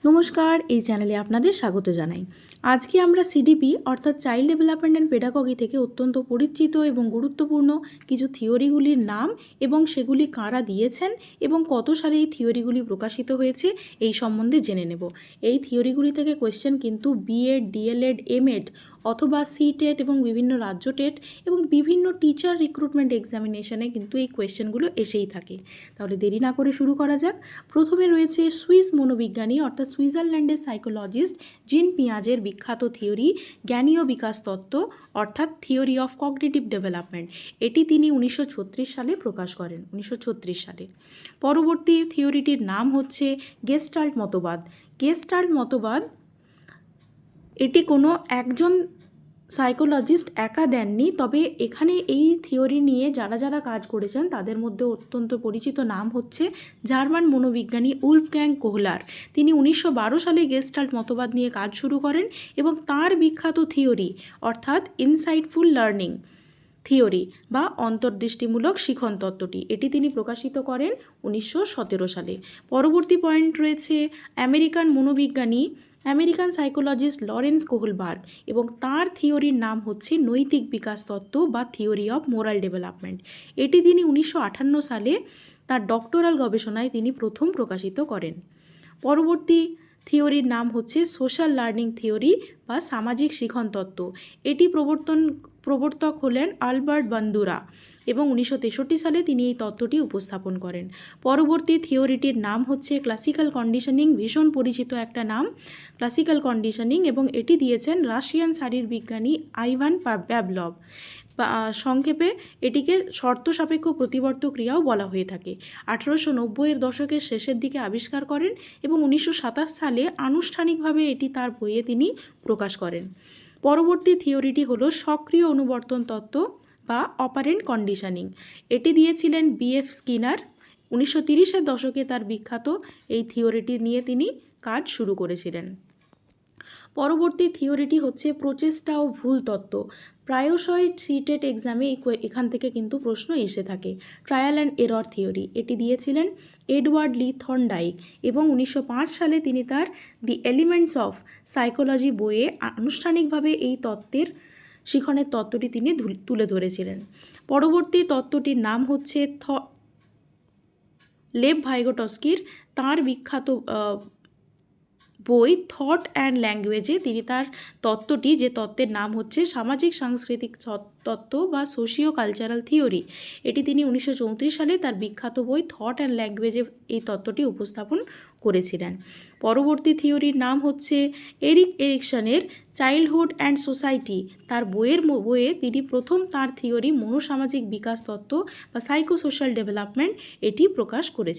নমস্কার, এই চ্যানেলে আপনাদের স্বাগত জানাই। আজকে আমরা সিডিপি অর্থাৎ চাইল্ড ডেভেলপমেন্ট অ্যান্ড পেডাগজি থেকে অত্যন্ত পরিচিত এবং গুরুত্বপূর্ণ কিছু থিওরিগুলির নাম এবং সেগুলি কারা দিয়েছেন এবং কত সালে এই থিওরিগুলি প্রকাশিত হয়েছে এই সম্বন্ধে জেনে নেব। এই থিওরিগুলি থেকে কোয়েশ্চেন কিন্তু বিএড, ডিএলএড, এমএড অথবা সিটেট এবং বিভিন্ন রাজ্য টেট এবং বিভিন্ন টিচার রিক্রুটমেন্ট এক্সামিনেশনে কিন্তু এই কোয়েশ্চেনগুলো এসেই থাকে। তাহলে দেরি না করে শুরু করা যাক। প্রথমে রয়েছে সুইস মনোবিজ্ঞানী অর্থাৎ সুইজারল্যান্ডের সাইকোলজিস্ট জিন পিয়াজের বিখ্যাত থিওরি জ্ঞানীয় বিকাশ তত্ত্ব অর্থাৎ থিওরি অফ কগনিটিভ ডেভেলপমেন্ট। এটি তিনি 1936 সালে প্রকাশ করেন, 1936 সালে। পরবর্তী থিওরিটির নাম হচ্ছে গেস্টাল্ট মতবাদ। গেস্টাল্ট মতবাদ এটি কোনো একজন সাইকোলজিস্ট একা দেননি, তবে এখানে এই থিওরি নিয়ে যারা যারা কাজ করেছেন তাদের মধ্যে অত্যন্ত পরিচিত নাম হচ্ছে জার্মান মনোবিজ্ঞানী উলফগ্যাং কোহলার। তিনি 1912 সালে গেস্টাল্ট মতবাদ নিয়ে কাজ শুরু করেন এবং তার বিখ্যাত থিওরি অর্থাৎ ইনসাইটফুল লার্নিং থিওরি বা অন্তর্দৃষ্টিমূলক শিখন তত্ত্বটি এটি তিনি প্রকাশিত করেন 1917 সালে। পরবর্তী পয়েন্ট রয়েছে আমেরিকান মনোবিজ্ঞানী আমেরিকান সাইকোলজিস্ট লরেন্স কোহলবার্গ এবং তার থিওরির নাম হচ্ছে নৈতিক বিকাশ তত্ত্ব বা থিওরি অফ মোরাল ডেভেলপমেন্ট। এটি তিনি 1958 সালে তার ডক্টরাল গবেষণায় তিনি প্রথম প্রকাশিত করেন। পরবর্তী থিওরির নাম হচ্ছে সোশ্যাল লার্নিং থিওরি বা সামাজিক শিখন তত্ত্ব। এটি প্রবর্তক হলেন আলবার্ট বান্দুরা এবং 1963 সালে তিনি এই তত্ত্বটি উপস্থাপন করেন। পরবর্তী থিওরিটির নাম হচ্ছে ক্লাসিক্যাল কন্ডিশনিং, ভীষণ পরিচিত একটা নাম ক্লাসিক্যাল কন্ডিশনিং, এবং এটি দিয়েছেন রাশিয়ান শারীরবিজ্ঞানী আইভান প্যাভলভ। সংক্ষেপে এটিকে শর্ত সাপেক্ষ প্রতিবর্ত ক্রিয়াও বলা হয়ে থাকে। 1890-এর দশকের শেষের দিকে আবিষ্কার করেন এবং 1927 সালে আনুষ্ঠানিকভাবে এটি তার বইয়ে তিনি প্রকাশ করেন। পরবর্তী থিওরিটি হলো সক্রিয় অনুবর্তন তত্ত্ব বা অপারেন্ট কন্ডিশনিং। এটি দিয়েছিলেন বিএফ স্কিনার। 1930-এর দশকে তার বিখ্যাত এই থিওরিটি নিয়ে তিনি কাজ শুরু করেছিলেন। পরবর্তী থিওরিটি হচ্ছে প্রচেষ্টা ও ভুল তত্ত্ব। প্রায়শই সিটেট এক্সামে এখান থেকে কিন্তু প্রশ্ন এসে থাকে। ট্রায়াল অ্যান্ড এরর থিওরি এটি দিয়েছিলেন এডওয়ার্ড লি থর্নডাইক এবং 1905 সালে তিনি তার দি এলিমেন্টস অফ সাইকোলজি বইয়ে আনুষ্ঠানিকভাবে এই শিখনের তত্ত্বটি তিনি তুলে ধরেছিলেন। পরবর্তী তত্ত্বটির নাম হচ্ছে লেভ ভাইগোটস্কির। তার বিখ্যাত বই থট অ্যান্ড ল্যাঙ্গুয়েজে তিনি তার তত্ত্বটি, যে তত্ত্বের নাম হচ্ছে সামাজিক সাংস্কৃতিক তত্ত্ব বা সোশিও কালচারাল থিওরি, এটি তিনি 1934 সালে তার বিখ্যাত বই থট অ্যান্ড ল্যাঙ্গুয়েজে এই তত্ত্বটি উপস্থাপন করেছিলেন। পরবর্তী থিওরির নাম হচ্ছে এরিক এরিকসনের চাইল্ডহুড অ্যান্ড সোসাইটি। তার বইয়ে তিনি প্রথম তার থিওরি মনোসামাজিক বিকাশ তত্ত্ব বা সাইকোসোশ্যাল ডেভেলপমেন্ট এটি প্রকাশ করেছেন।